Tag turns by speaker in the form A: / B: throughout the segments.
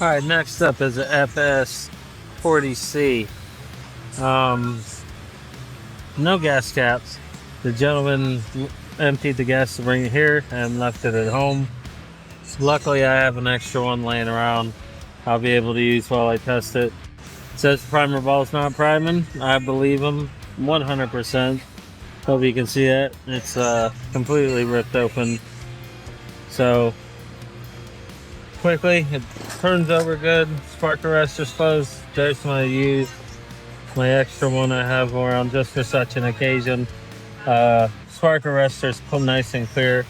A: All right, next up is a FS40C. No gas caps. The gentleman emptied the gas to bring it here and left it at home. Luckily, I have an extra one laying around I'll be able to use while I test it. It says the primer ball's not priming. I believe him 100%. Hope you can see it. It's completely ripped open. So quickly, it turns over good. Spark arrestor's closed. There's my use. My extra one I have around just for such an occasion. Spark arrestor's nice and clear.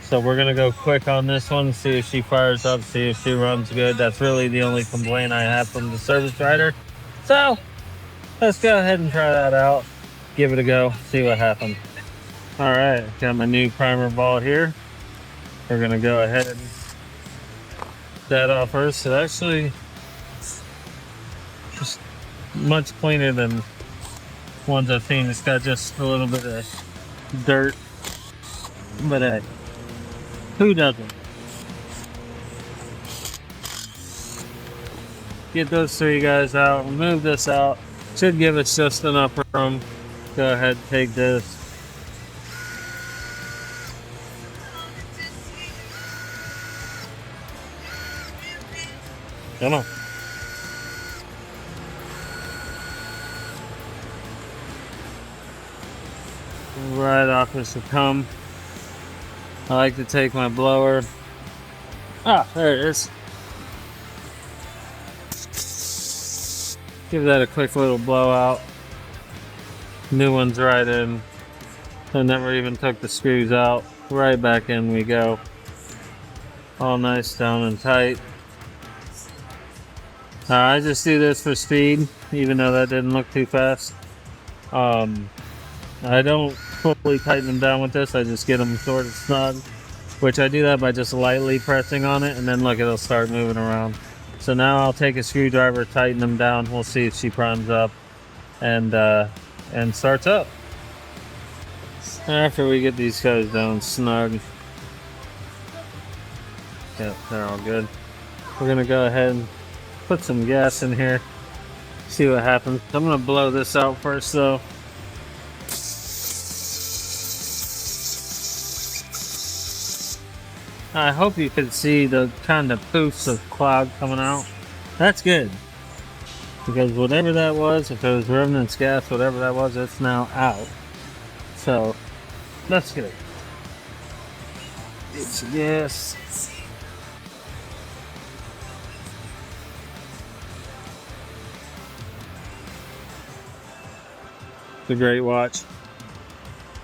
A: So we're gonna go quick on this one, see if she fires up, see if she runs good. That's really the only complaint I have from the service writer. So let's go ahead and try that out. Give it a go, see what happens. All right, got my new primer ball here. We're gonna go ahead and that off first. It actually just much cleaner than ones I've seen. It's got just a little bit of dirt, but hey, who doesn't? Get those three guys out, remove this out. Should give us just enough room. Go ahead, take this. Come on. Right off as it come. I like to take my blower. Ah, there it is. Give that a quick little blowout. New one's right in. I never even took the screws out. Right back in we go. All nice down and tight. I just do this for speed, even though that didn't look too fast. I don't fully tighten them down with this. I just get them sort of snug, which I do that by just lightly pressing on it, and then look, it'll start moving around. So now I'll take a screwdriver, tighten them down. We'll see if she primes up and starts up. After we get these guys down snug, yep, they're all good. We're gonna go ahead and put some gas in here, see what happens. I'm gonna blow this out first though. I hope you can see the kind of poofs of cloud coming out. That's good, because whatever that was, if it was remnants gas, whatever that was, it's now out. So that's good. It's gas. It's a great watch.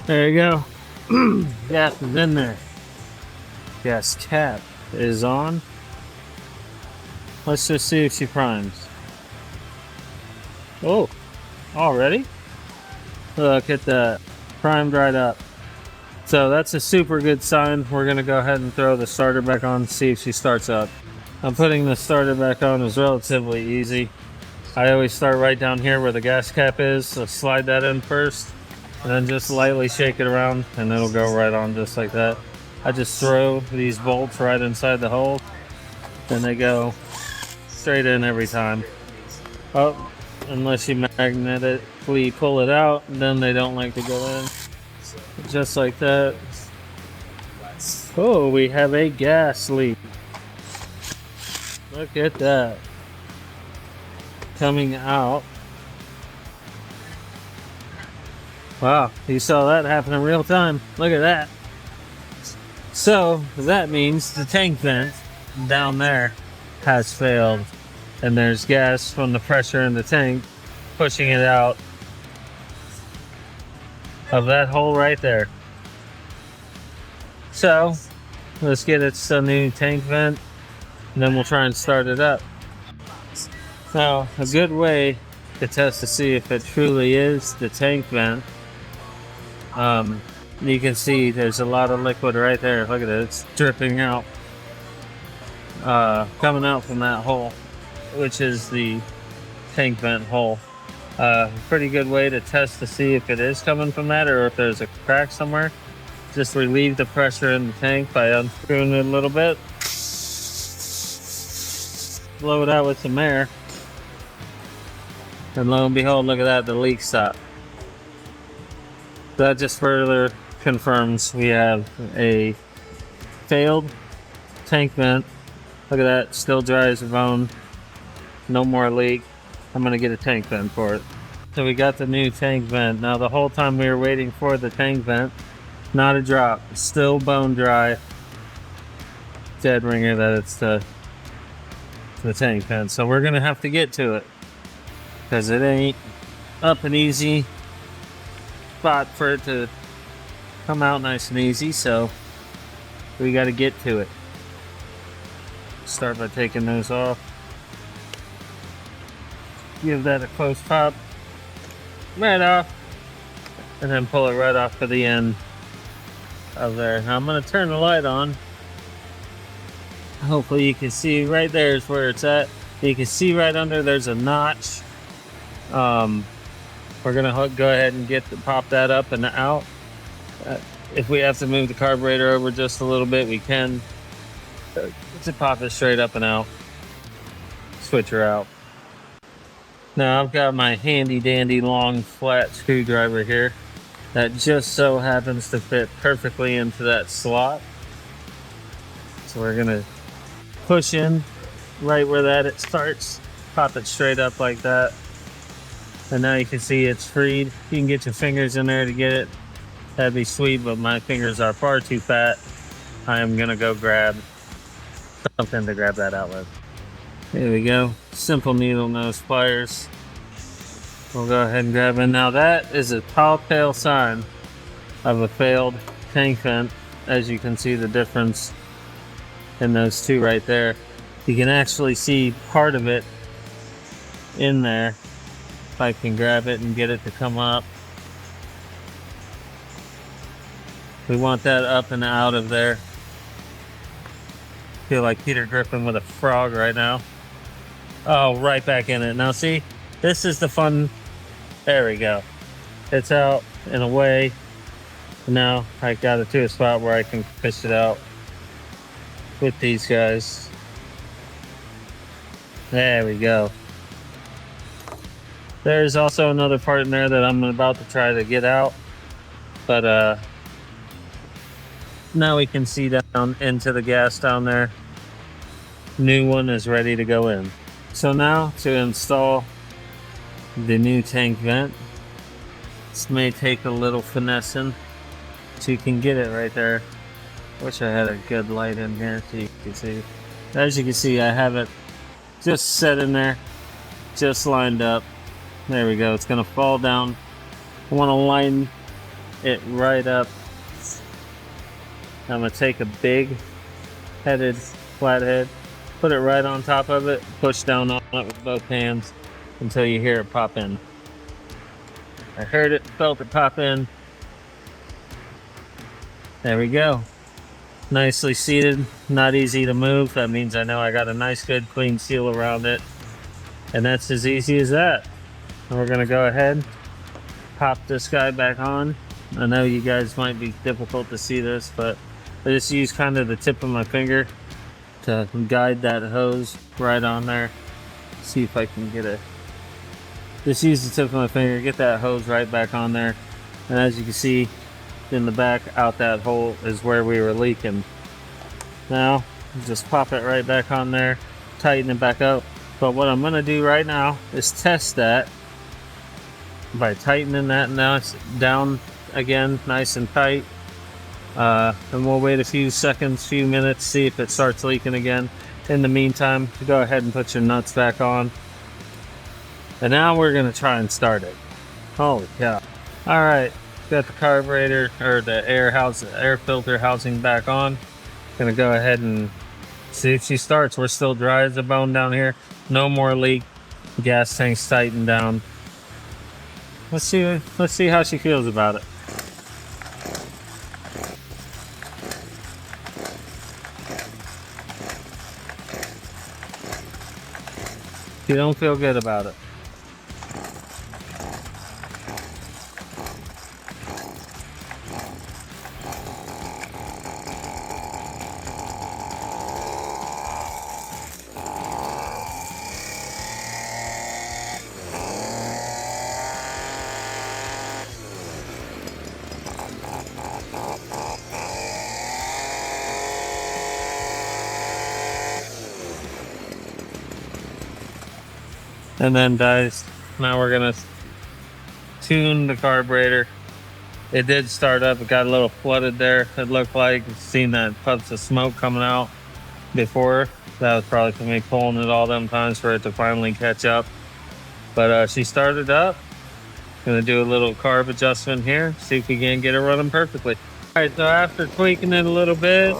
A: There you go. Gas is in there. Gas cap is on. Let's just see if she primes. Oh, already? Look at that. Primed right up. So that's a super good sign. We're gonna go ahead and throw the starter back on, see if she starts up. I'm putting the starter back on is relatively easy. I always start right down here where the gas cap is, so slide that in first, and then just lightly shake it around, and it'll go right on just like that. I just throw these bolts right inside the hole, and they go straight in every time. Oh, unless you magnetically pull it out, then they don't like to go in. Just like that. Oh, we have a gas leak. Look at that. Coming out. Wow, you saw that happen in real time. Look at that. So that means the tank vent down there has failed, and there's gas from the pressure in the tank pushing it out of that hole right there. So let's get it a new tank vent, and then we'll try and start it up. Now, a good way to test to see if it truly is the tank vent, you can see there's a lot of liquid right there. Look at it, it's dripping out, coming out from that hole, which is the tank vent hole. Pretty good way to test to see if it is coming from that or if there's a crack somewhere. Just relieve the pressure in the tank by unscrewing it a little bit. blow it out with some air. And lo and behold, look at that, the leak stopped. That just further confirms we have a failed tank vent. Look at that, still dry as a bone. No more leak. I'm gonna get a tank vent for it. So we got the new tank vent. Now the whole time we were waiting for the tank vent, not a drop, still bone dry. Dead ringer that it's the tank vent. So we're gonna have to get to it, because it ain't up and easy spot for it to come out nice and easy, so we got to get to it. Start by taking those off. Give that a close pop. Right off. And then pull it right off to the end of there. Now I'm going to turn the light on. Hopefully you can see right there is where it's at. You can see right under there's a notch. We're gonna go ahead and pop that up and out. If we have to move the carburetor over just a little bit, we can. To pop it straight up and out. Switch her out. Now I've got my handy dandy long flat screwdriver here that just so happens to fit perfectly into that slot. So we're gonna push in right where it starts, pop it straight up like that. And now you can see it's freed. You can get your fingers in there to get it. That'd be sweet, but my fingers are far too fat. I am gonna go grab something to grab that out with. There we go. Simple needle nose pliers. We'll go ahead and grab it. Now that is a telltale sign of a failed tank vent. As you can see the difference in those two right there. You can actually see part of it in there. If I can grab it and get it to come up. We want that up and out of there. Feel like Peter Griffin with a frog right now. Oh, right back in it. Now see, this is the fun. There we go. It's out and away. Now I got it to a spot where I can fish it out with these guys. There we go. There's also another part in there that I'm about to try to get out, but now we can see down into the gas down there. New one is ready to go in. So now to install the new tank vent. This may take a little finessing, so you can get it right there. Wish I had a good light in here so you can see. As you can see, I have it just set in there, just lined up. There we go. It's gonna fall down. I want to line it right up. I'm gonna take a big headed flathead, put it right on top of it, push down on it with both hands until you hear it pop in. I heard it, felt it pop in. There we go. Nicely seated, not easy to move. That means I know I got a nice good clean seal around it. And that's as easy as that. And we're gonna go ahead, pop this guy back on. I know you guys might be difficult to see this, but I just use kind of the tip of my finger to guide that hose right on there. See if I can get it. Just use the tip of my finger, get that hose right back on there. And as you can see, in the back, out that hole is where we were leaking. Now, just pop it right back on there, tighten it back up. But what I'm gonna do right now is test that by tightening that. Now it's down again, nice and tight. And we'll wait a few seconds, few minutes, see if it starts leaking again. In the meantime, go ahead and put your nuts back on. And now we're gonna try and start it. Holy cow. All right, got the carburetor or the air filter housing back on. Gonna go ahead and see if she starts. We're still dry as a bone down here. No more leak. Gas tank's tightened down. Let's see how she feels about it. You don't feel good about it. And then guys, now we're gonna tune the carburetor. It did start up, it got a little flooded there. It looked like, seen that puffs of smoke coming out before. That was probably for me pulling it all them times for it to finally catch up. But she started up. Gonna do a little carb adjustment here, see if we can get it running perfectly. All right, so after tweaking it a little bit,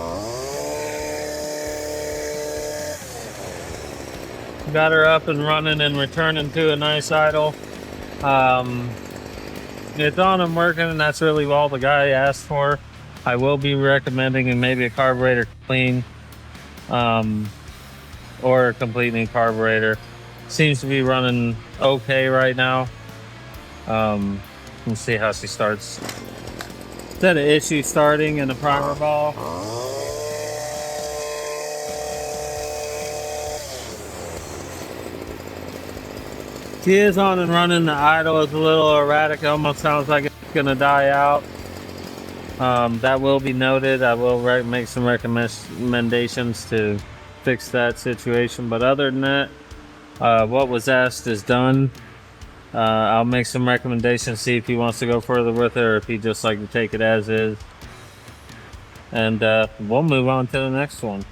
A: got her up and running and returning to a nice idle. It's on and working, and that's really all the guy asked for. I will be recommending maybe a carburetor clean, or a complete new carburetor. Seems to be running okay right now. Let's see how she starts. Is that an issue starting in the primer ball? She is on and running. The idle is a little erratic. It almost sounds like it's gonna die out. That will be noted. I will make some recommendations to fix that situation. But other than that, what was asked is done. I'll make some recommendations, see if he wants to go further with it or if he'd just like to take it as is. And we'll move on to the next one.